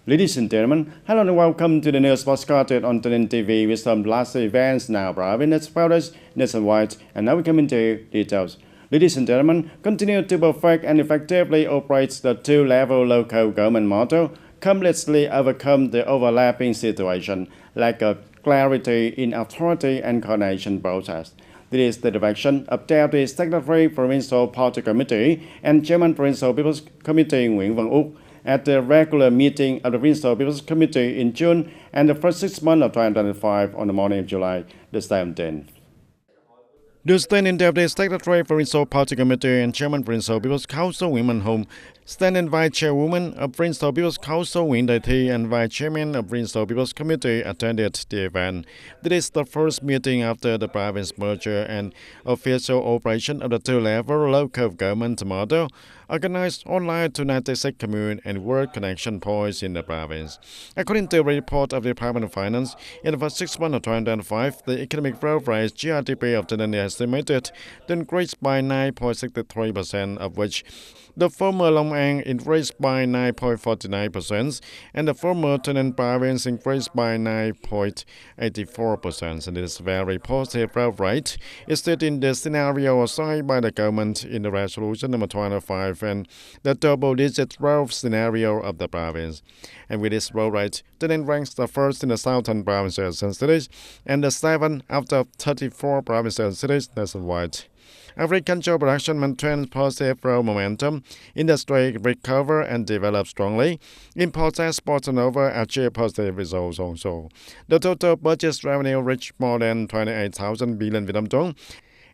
Ladies and gentlemen, hello and welcome to the news postcard on TayNinhTV with some last events now arriving as well as nationwide. And now we come into details. Ladies and gentlemen, continue to perfect and effectively operate the two-level local government model, completely overcome the overlapping situation, lack of clarity in authority and coordination process. This is the direction of Deputy Secretary Provincial Party Committee and Chairman Provincial People's Committee Nguyễn Văn Úc at the regular meeting of the Provincial People's Committee in June and the first 6 months of 2025 on the morning of July the 17th. The standing Deputy Secretary Provincial Party Committee and Chairman Provincial People's Council Nguyễn Mạnh Hùng, standing Vice Chairwoman of Provincial People's Council Nguyễn Đại Thi and Vice Chairman of Provincial People's Committee attended the event. This is the first meeting after the province merger and official operation of the two-level local government model, organized online to 96 commune and work connection points in the province. According to a report of the Department of Finance, in the first 6 months of 2025, the economic growth rate GRDP of TayNinhTV estimated to increase by 9.63%, of which the former Long An increased by 9.49% and the former TayNinhTV province increased by 9.84%. And this very positive growth rate is still in the scenario assigned by the government in the resolution number 25 and the double-digit growth scenario of the province. And with this growth rate, TayNinhTV ranks the first in the southern provinces and cities and the seventh out of 34 provinces and cities nationwide. Agricultural production maintains positive growth momentum. Industry recover and develop strongly. Import-export turnover achieve positive results also. The total budget revenue reached more than 28,000 billion Vietnam dong,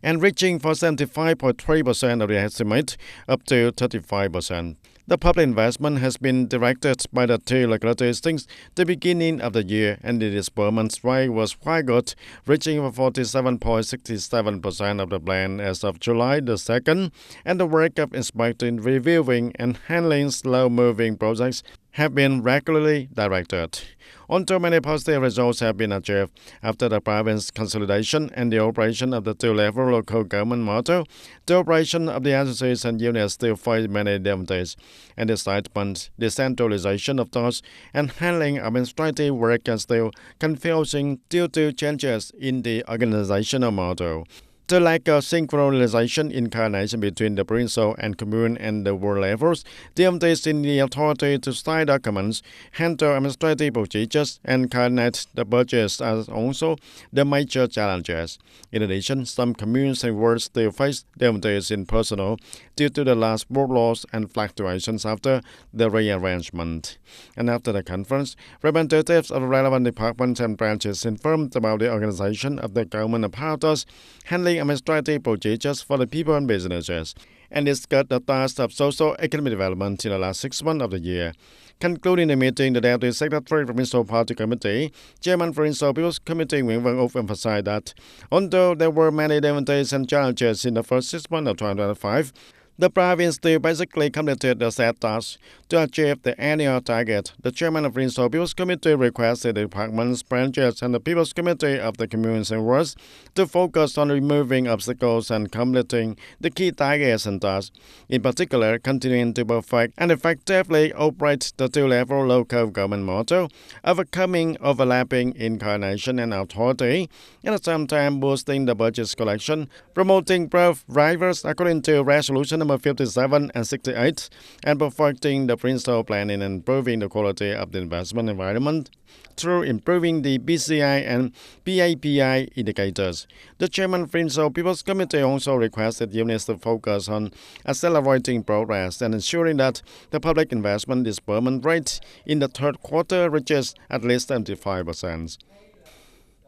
and reaching for 75.3% of the estimate, up to 35%. The public investment has been directed by the two localities since the beginning of the year, and the disbursement rate was quite good, reaching 47.67% of the plan as of July the 2nd, and the work of inspecting, reviewing, and handling slow-moving projects have been regularly directed. Although many positive results have been achieved after the province consolidation and the operation of the two-level local government model, the operation of the agencies and units still face many difficulties, and the assignment, decentralization of tasks, and handling administrative work are still confusing due to changes in the organizational model. The lack of synchronization in coordination between the provincial and commune and the world levels, difficulties in the authority to sign documents, handle administrative procedures, and coordinate the budgets are also the major challenges. In addition, some communes and wards still face difficulties in personnel due to the large workloads and fluctuations after the rearrangement. And after the conference, representatives of the relevant departments and branches informed about the organization of the government apparatus, handling administrative procedures for the people and businesses, and discussed the task of socio-economic development in the last 6 months of the year. Concluding the meeting, the Deputy Secretary Provincial Party Committee, Chairman Provincial People's Committee Nguyễn Văn Úc emphasized that although there were many difficulties and challenges in the first 6 months of 2025, the province still basically completed the set tasks to achieve the annual target. The Chairman of the Provincial People's Committee requested the departments, branches, and the People's Committee of the communes and wards to focus on removing obstacles and completing the key targets and tasks. In particular, continuing to perfect and effectively operate the two-level local government model, overcoming overlapping in coordination and authority, and at the same time boosting the budget collection, promoting growth drivers according to resolution number 57 and 68, and perfecting the provincial planning and improving the quality of the investment environment through improving the BCI and PAPI indicators. The Chairman of the Provincial People's Committee also requested units to focus on accelerating progress and ensuring that the public investment disbursement rate in the third quarter reaches at least 75%.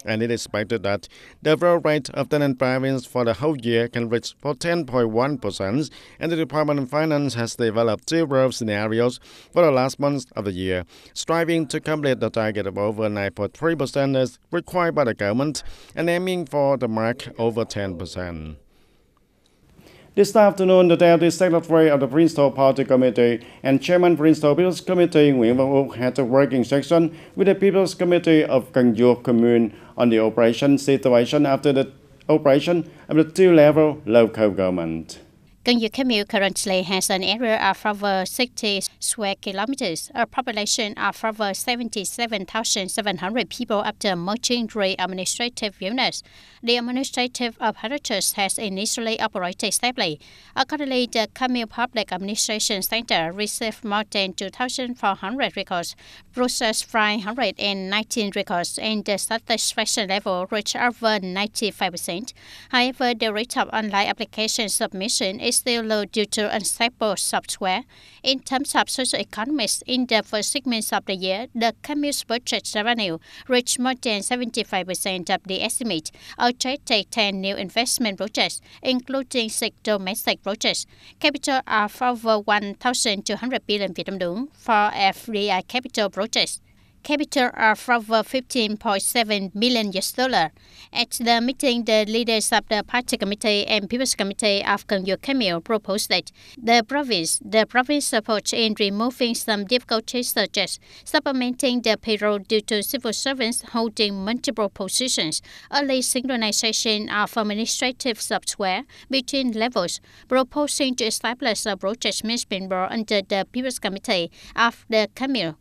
And it is expected that the growth rate of TayNinhTV province for the whole year can reach 10.1%, and the Department of Finance has developed two growth scenarios for the last month of the year, striving to complete the target of over 9.3% as required by the government and aiming for the mark over 10%. This afternoon, the Deputy Secretary of the Provincial Party Committee and Chairman of the Provincial People's Committee Nguyễn Văn Úc had a working session with the People's Committee of Cần Duộc Commune on the operation situation after the operation of the two-level local government. Gyeongju Commune currently has an area of over 60 square kilometers, a population of over 77,700 people after merging 3 administrative units. The administrative apparatus has initially operated stably. Accordingly, the Commune Public Administration Center received more than 2,400 records, processed 519 records, and the satisfaction level reached over 95%. However, the rate of online application submission is still low due to unstable software. In terms of social economics, in the first 6 months of the year, the commune's budget revenue reached more than 75% of the estimate, attracting 10 new investment projects, including 6 domestic projects, capital of over 1,200 billion Vietnam dong for FDI capital projects. Capital of over $15.7 million. At the meeting, the leaders of the Party Committee and People's Committee of Gyeongju Commune proposed that the province approach in removing some difficulties such as supplementing the payroll due to civil servants holding multiple positions, early synchronization of administrative software between levels, proposing to establish a project management board under the People's Committee of the Commune,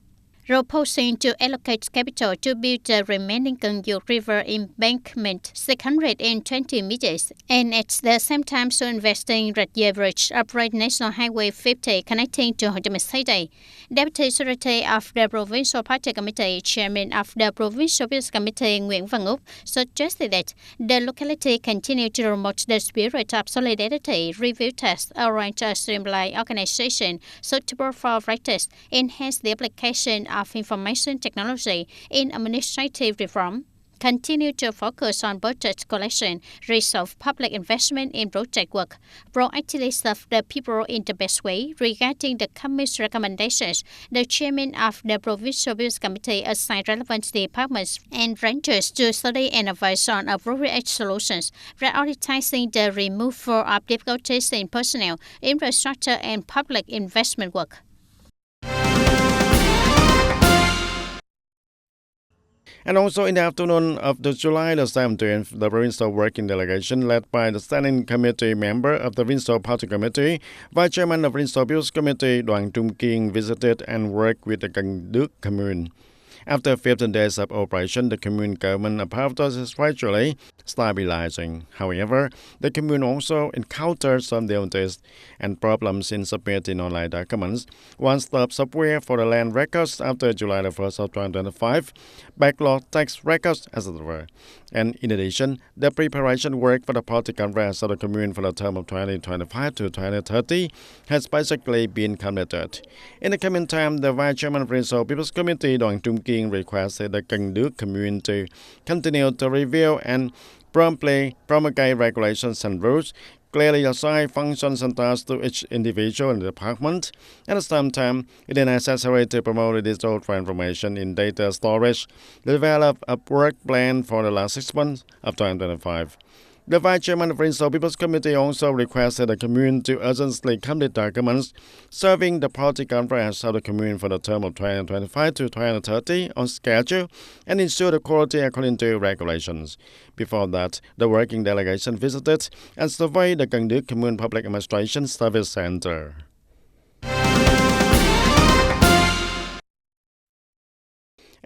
proposing to allocate capital to build the remaining Gyeongju River embankment 620 meters, and at the same time to invest in Red Year Bridge, upright National Highway 50 connecting to Ho Chi Minh City. Deputy Secretary of the Provincial Party Committee, Chairman of the Provincial Peace Committee Nguyễn Văn Úc, suggested that the locality continue to promote the spirit of solidarity, review tests, arrange a streamlined organization suitable for practice, enhance the application of information technology in administrative reform, continue to focus on budget collection, resolve public investment in project work, proactively serve the people in the best way. Regarding the Committee's recommendations, the chairman of the Provincial Peace Committee assigned relevant departments and branches to study and advise on appropriate solutions, prioritizing the removal of difficulties in personnel, infrastructure, and public investment work. And also in the afternoon of July the 17th, the provincial working delegation led by the standing committee member of the Provincial Party Committee, Vice Chairman of the Provincial Peace Committee, Đoàn Trung Kiên, visited and worked with the Gành Đức Commune. After 15 days of operation, the commune government apparatus is gradually stabilizing. However, the commune also encountered some difficulties and problems in submitting online documents, one-stop software for the land records after July the 1st of 2025, backlog tax records, etc. And in addition, the preparation work for the party congress of the commune for the term of 2025 to 2030 has basically been completed. In the coming time, the Vice Chairman of the Provincial People's Committee, Đoàn Trung Kiên, requested the Gành Đức Commune to continue to review and promptly promulgate regulations and rules, clearly assign functions and tasks to each individual and department. At the same time, it is necessary to promote the digital transformation in data storage, develop a work plan for the last 6 months of 2025. The Vice Chairman of the Provincial People's Committee also requested the commune to urgently complete documents serving the party conference of the commune for the term of 2025 to 2030 on schedule and ensure the quality according to regulations. Before that, the working delegation visited and surveyed the Gành Đức Commune Public Administration Service Center.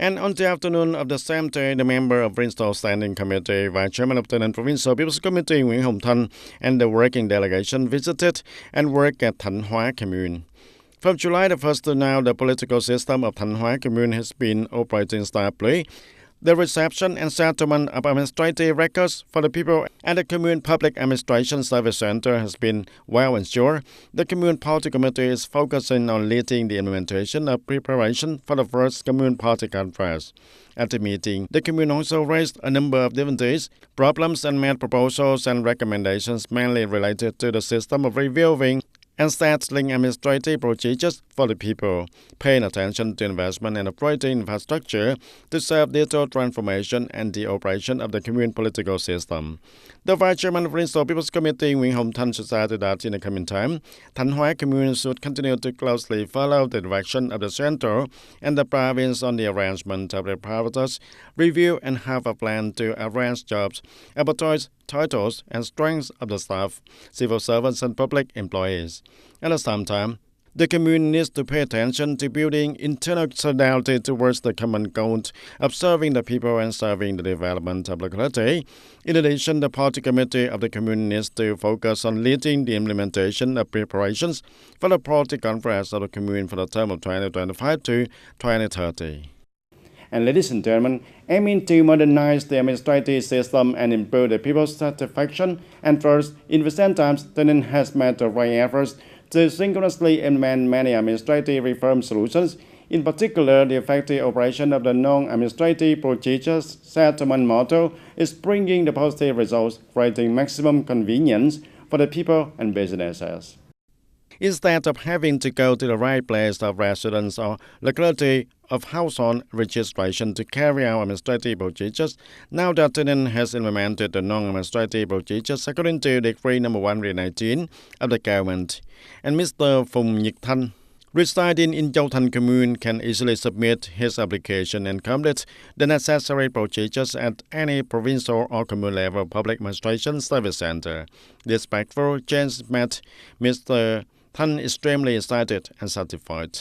And on the afternoon of the same day, the member of Provincial Standing Committee, Vice Chairman of the Provincial People's Committee, Nguyễn Hồng Thanh, and the working delegation visited and worked at Thanh Hóa Commune. From July the 1st to now, the political system of Thanh Hóa Commune has been operating stably. The reception and settlement of administrative records for the people at the Commune Public Administration Service Center has been well ensured. The Commune Party Committee is focusing on leading the implementation of preparation for the first Commune Party Conference. At the meeting, the Commune also raised a number of difficulties, problems, and made proposals and recommendations mainly related to the system of reviewing and settling administrative procedures for the people, paying attention to investment and operating infrastructure to serve digital transformation and the operation of the commune political system. The Vice Chairman of the Provincial People's Committee, Nguyễn Hồng Thanh, decided that in the coming time, Thanh Hóa Commune should continue to closely follow the direction of the center and the province on the arrangement of the apparatus, review and have a plan to arrange jobs, advertise titles and strengths of the staff, civil servants and public employees. At the same time, the commune needs to pay attention to building internal solidarity towards the common goal of serving the people and serving the development of the locality. In addition, the party committee of the commune needs to focus on leading the implementation of preparations for the party conference of the commune for the term of 2025 to 2030. And ladies and gentlemen, aiming to modernize the administrative system and improve the people's satisfaction and trust in recent times, TayNinhTV has made the right efforts to synchronously implement many administrative reform solutions, in particular the effective operation of the non-administrative procedures settlement model is bringing the positive results, creating maximum convenience for the people and businesses. Instead of having to go to the right place of residence or locality of household registration to carry out administrative procedures, now that TayNinhTV has implemented the non-administrative procedures according to Decree No. 119 of the government. And Mr. Phùng Nhật Thanh, residing in Châu Thành Commune, can easily submit his application and complete the necessary procedures at any provincial or commune level public administration service center. This impactful change made Mr. Thanh extremely excited and satisfied.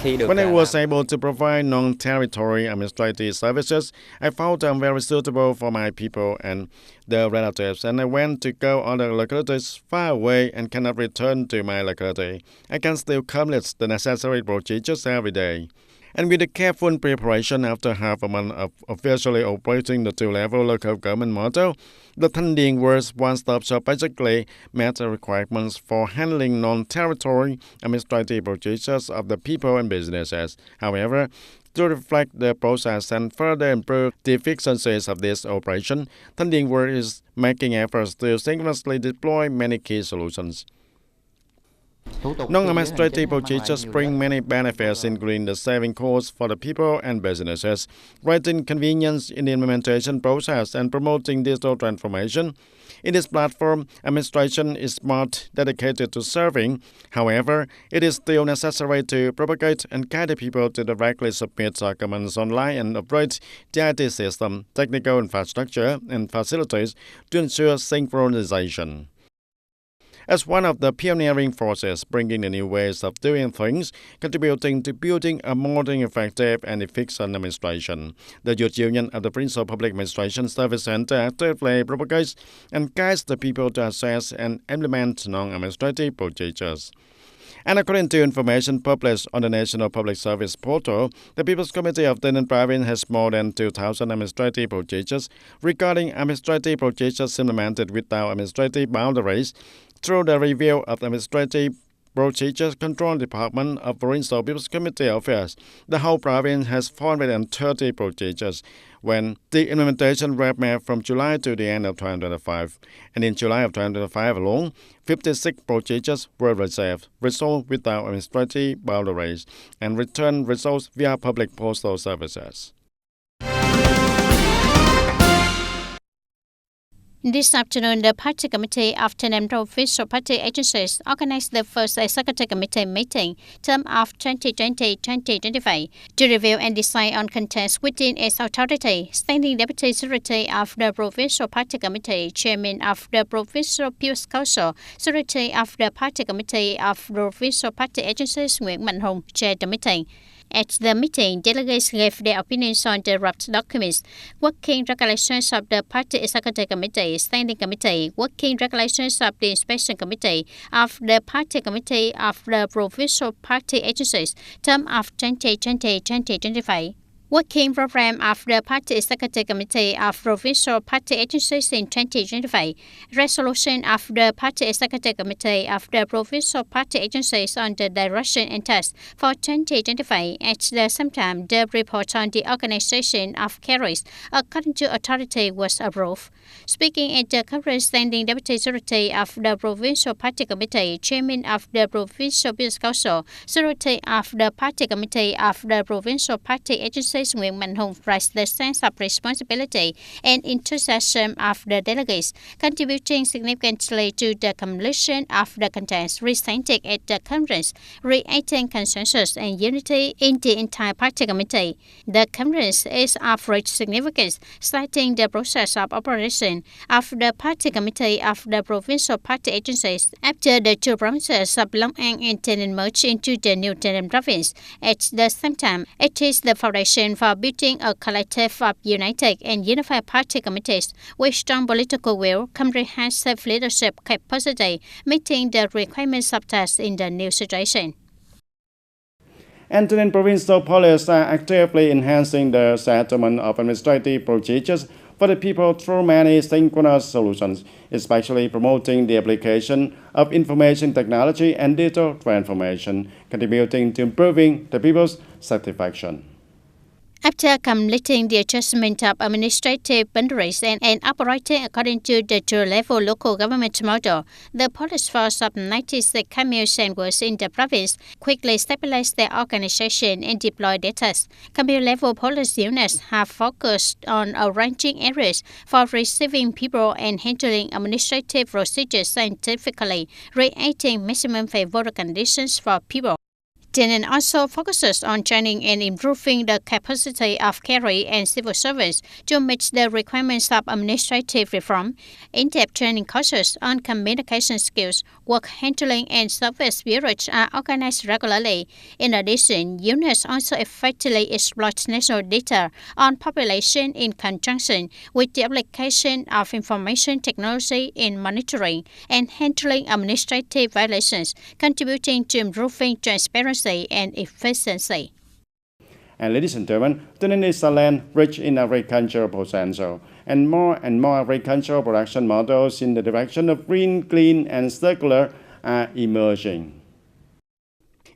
When I was able to provide non-territory administrative services, I found them very suitable for my people and their relatives, and I went to go other localities far away and cannot return to my locality. I can still complete the necessary procedures every day. And with the careful preparation after half a month of officially operating the two-level local government model, the Thanh Điền Works one-stop shop basically met the requirements for handling non-territory administrative procedures of the people and businesses. However, to reflect the process and further improve the efficiencies of this operation, Thanh Điền Works is making efforts to synchronously deploy many key solutions. Non-administrative procedures bring many benefits, including the saving costs for the people and businesses, creating convenience in the implementation process, and promoting digital transformation. In this platform, administration is not dedicated to serving. However, it is still necessary to propagate and guide the people to directly submit documents online and operate the IT system, technical infrastructure, and facilities to ensure synchronization. As one of the pioneering forces bringing the new ways of doing things, contributing to building a modern, effective, and efficient administration, the Youth Union of the Provincial Public Administration Service Center actively propagates and guides the people to assess and implement non-administrative procedures. And according to information published on the National Public Service Portal, the People's Committee of TayNinhTV Province has more than 2,000 administrative procedures regarding administrative procedures implemented without administrative boundaries. Through the review of Administrative Procedures Control Department of Provincial People's Committee Affairs, the whole province has 430 procedures when the implementation roadmap from July to the end of 2025. And in July of 2025 alone, 56 procedures were resolved without administrative boundaries, and returned results via public postal services. This afternoon, the Party Committee of TayNinhTV Provincial Party Agencies organized the first Executive Committee meeting, term of 2020-2025, to review and decide on contents within its authority. Standing Deputy Secretary of the Provincial Party Committee, Chairman of the Provincial People's Council, Secretary of the Party Committee of Provincial Party Agencies, Nguyễn Mạnh Hùng, chaired the meeting. At the meeting, delegates gave their opinions on the draft documents, working regulations of the Party Executive Committee, Standing Committee, working regulations of the Inspection Committee of the Party Committee of the Provincial Party Agencies, term of 2020-2025. Working Program of the Party Executive Committee of Provincial Party Agencies in 2025, Resolution of the Party Executive Committee of the Provincial Party Agencies on the Direction and Task for 2025. At the same time, the report on the organization of carries according to authority was approved. Speaking at the conference, Standing Deputy Secretary of the Provincial Party Committee, Chairman of the Provincial People's Council, Secretary of the Party Committee of the Provincial Party Agency, Francis Nguyễn Mạnh Hùng raised the sense of responsibility and enthusiasm of the delegates, contributing significantly to the completion of the contents presented at the conference, creating consensus and unity in the entire party committee. The conference is of great significance, citing the process of operation of the party committee of the provincial party agencies after the two provinces of Long An and Tây Ninh merged into the new Tây Ninh province. At the same time, it is the foundation for building a collective of united and unified party committees with strong political will, comprehensive leadership capacity, meeting the requirements of tasks in the new situation. And Tây Ninh provincial police are actively enhancing the settlement of administrative procedures for the people through many synchronous solutions, especially promoting the application of information technology and digital transformation, contributing to improving the people's satisfaction. After completing the adjustment of administrative boundaries and operating according to the two-level local government model, the police force of 96 communes was in the province quickly stabilized their organization and deployed their tasks. Commune-level police units have focused on arranging areas for receiving people and handling administrative procedures scientifically, creating maximum favorable conditions for people. TayNin also focuses on training and improving the capacity of carry and civil service to meet the requirements of administrative reform. In-depth training courses on communication skills, work handling, and service bureaus are organized regularly. In addition, units also effectively exploit national data on population in conjunction with the application of information technology in monitoring and handling administrative violations, contributing to improving transparency and efficiency. And ladies and gentlemen, Tây Ninh is a land rich in agricultural potential, and more agricultural production models in the direction of green, clean, and circular are emerging,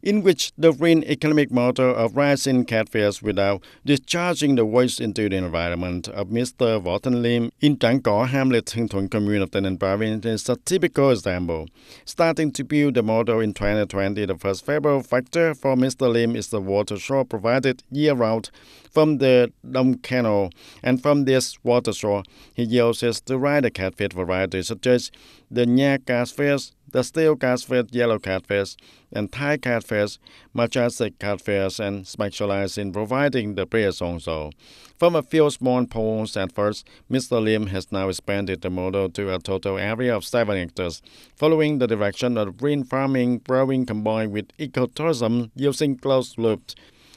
in which the green economic model of raising catfish without discharging the waste into the environment of Mr. Võ Thanh Liêm in Trảng Cỏ Hamlet, Hưng Thuận commune of Tây Ninh province is a typical example. Starting to build the model in 2020, the first favorable factor for Mr. Liêm is the water source provided year-round from the Dom Canal, and from this water source, he uses to raise the catfish varieties such as the Nha catfish, the steel catfish, yellow catfish, and Thai catfish, majestic catfish, and specialize in providing the prey also. From a few small ponds at first, Mr. Liêm has now expanded the model to a total area of 7 hectares, following the direction of green farming, growing combined with ecotourism using closed-loop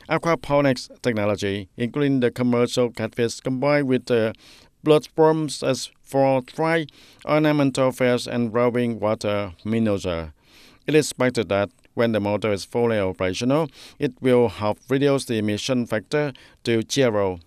aquaponics technology, including the commercial catfish combined with the bloodworms as for dry ornamental fish and growing water minnows. It is expected that when the model is fully operational, it will help reduce the emission factor to zero.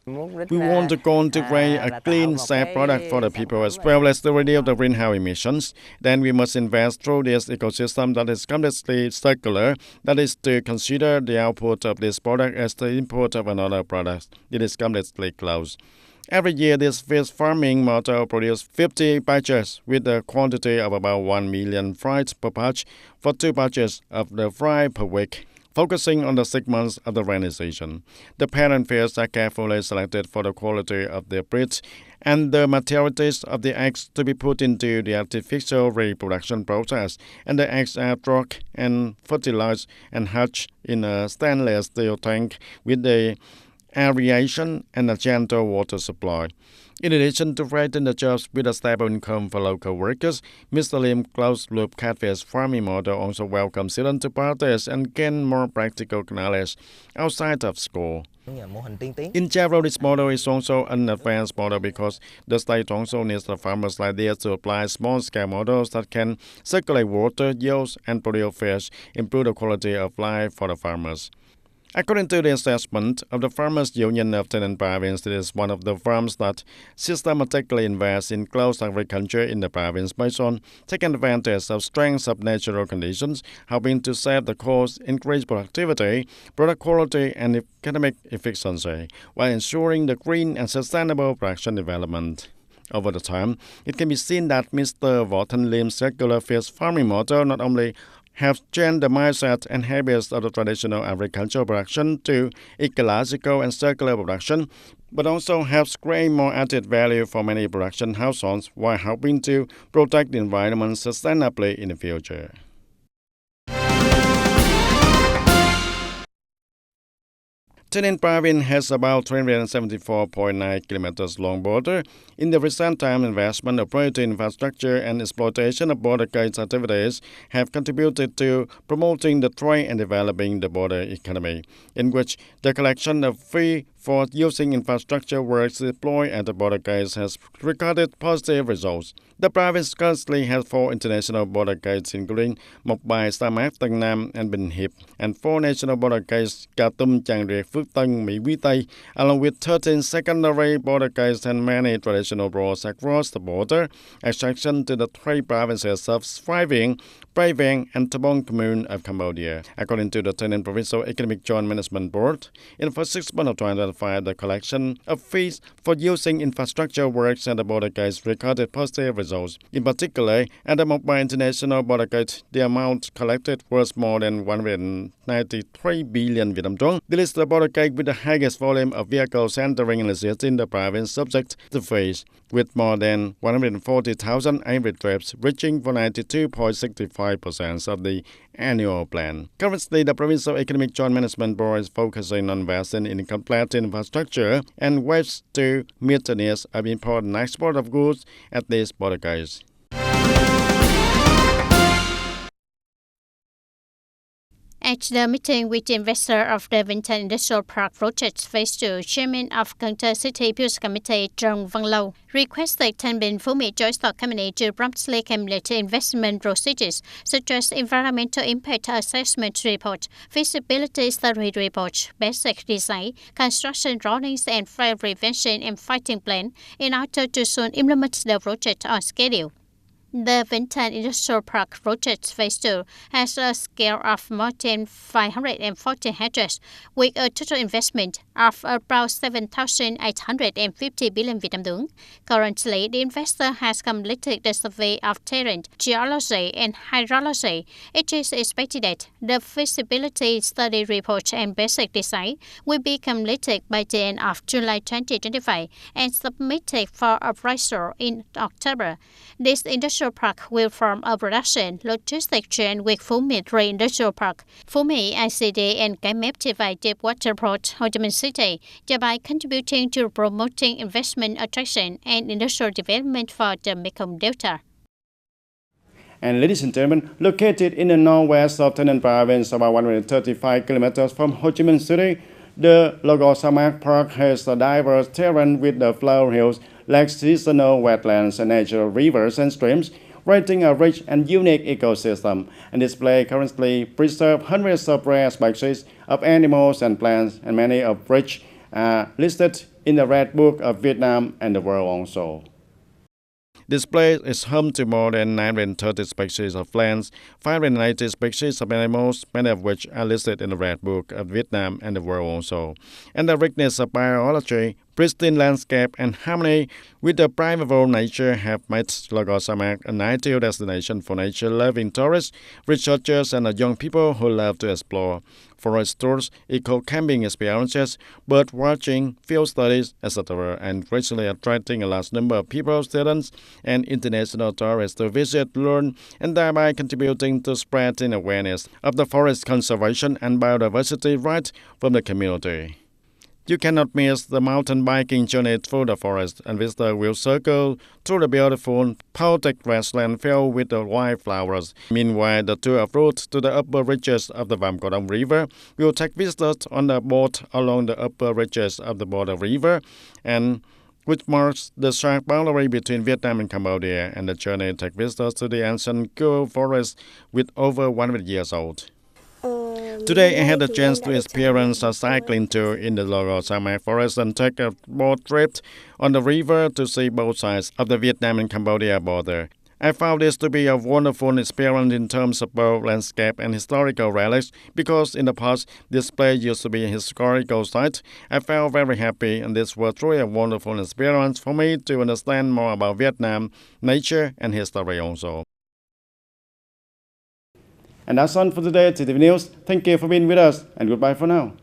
We want the goal to create a clean, safe product for the people as well as to reduce the greenhouse emissions. Then we must invest through this ecosystem that is completely circular, that is to consider the output of this product as the input of another product. It is completely closed. Every year, this fish farming model produces 50 batches with a quantity of about 1 million fries per batch for 2 batches of the fry per week. Focusing on the 6 months of the rainy season, the parent fish are carefully selected for the quality of their breeds and the maturities of the eggs to be put into the artificial reproduction process, and the eggs are drugged and fertilized and hatched in a stainless steel tank with the aeration and a gentle water supply. In addition to creating the jobs with a stable income for local workers, Mr. Liêm closed-loop catfish farming model also welcomes students to parties and gain more practical knowledge outside of school. In general, this model is also an advanced model because the state also needs the farmers like this to apply small-scale models that can circulate water, yields, and produce fish, improve the quality of life for the farmers. According to the assessment of the Farmers Union of Tây Ninh province, it is one of the farms that systematically invest in close agriculture in the province based on taking advantage of strengths of natural conditions, helping to save the cost, increase productivity, product quality, and economic efficiency, while ensuring the green and sustainable production development. Over the time, it can be seen that Mr. Võ Thanh Liêm circular fish farming model not only have changed the mindset and habits of the traditional agricultural production to ecological and circular production, but also helps create more added value for many production households while helping to protect the environment sustainably in the future. TayNinhTV province has about 374.9 kilometers long border. In the recent time, investment, operating infrastructure, and exploitation of border gate activities have contributed to promoting the trade and developing the border economy, in which the collection of fee for using infrastructure works deployed at the border gates has recorded positive results. The province currently has 4 international border gates, including Mộc Bài, Sa Mát, Tân Nam, and Bình Hiệp, and 4 national border gates, Ca Tum, Chàng Riệt, Phước Tân, Mỹ Quý Tây, along with 13 secondary border gates and many traditional roads across the border, extraction to the 3 provinces of Phai Vieng, Prey Veng, and Tabong Commune of Cambodia. According to the TayNinhTV Provincial Economic Joint Management Board, in the first 6 months of 2025, the collection of fees for using infrastructure works at the border gates recorded positive results. In particular, at the Mộc Bài International Border Gate, the amount collected was more than 193 billion Vietnam dong. This is the border gate with the highest volume of vehicles entering and exiting the province subject to fees, with more than 140,000 average trips, reaching for 92.65% of the annual plan. Currently, the Provincial Economic Joint Management Board is focusing on investing in complete infrastructure and ways to meet the needs of import and export of goods at these border gates. At the meeting with the investor of the Vinton Industrial Park Project Phase 2, Chairman of Cần City Peace Committee Trong Văn Lâu requested Thanh Bình Phú Mỹ Joint Stock Company to promptly complete investment procedures such as environmental impact assessment report, feasibility study report, basic design, construction drawings, and fire prevention and fighting plan in order to soon implement the project on schedule. The Vinton Industrial Park Project Phase 2 has a scale of more than 540 hectares with a total investment of about 7,850 billion Vietnam dong. Currently, the investor has completed the survey of terrain, geology, and hydrology. It is expected that the feasibility study report and basic design will be completed by the end of July 2025 and submitted for appraisal in October. This industrial park will form a production logistic chain with Phú Mỹ 3 Industrial Park, Phú Mỹ ICD, and Cái Mép Thị Deep Water Port, Ho Chi Minh City, thereby contributing to promoting investment attraction and industrial development for the Mekong Delta. And ladies and gentlemen, located in the northwest of TayNinhTV province, about 135 kilometers from Ho Chi Minh City, the Logo Sa Mát Park has a diverse terrain with the flower hills, lakes, seasonal wetlands, and natural rivers and streams, creating a rich and unique ecosystem. And this place currently preserves hundreds of rare species of animals and plants, and many of which are listed in the Red Book of Vietnam and the world also. This place is home to more than 930 species of plants, 580 species of animals, many of which are listed in the Red Book of Vietnam and the world also. And the richness of biology, pristine landscape, and harmony with the primeval nature have made Logo Sa Mát an ideal destination for nature-loving tourists, researchers, and young people who love to explore. Forest tours, eco-camping experiences, bird watching, field studies, etc., and gradually attracting a large number of people, students, and international tourists to visit, learn, and thereby contributing to spreading awareness of the forest conservation and biodiversity right from the community. You cannot miss the mountain biking journey through the forest, and visitors will circle through the beautiful poetic grassland filled with the wildflowers. Meanwhile, the tour of route to the upper reaches of the Vam Co Dong River will take visitors on a boat along the upper reaches of the border river, and which marks the sharp boundary between Vietnam and Cambodia, and the journey takes visitors to the ancient Gua forest with over 100 years old. Today, I had the chance to experience a cycling tour in the Logo Sa Mát forest and take a boat trip on the river to see both sides of the Vietnam and Cambodia border. I found this to be a wonderful experience in terms of both landscape and historical relics, because in the past, this place used to be a historical site. I felt very happy, and this was truly a wonderful experience for me to understand more about Vietnam, nature, and history also. And that's all for today, TTV News. Thank you for being with us, and goodbye for now.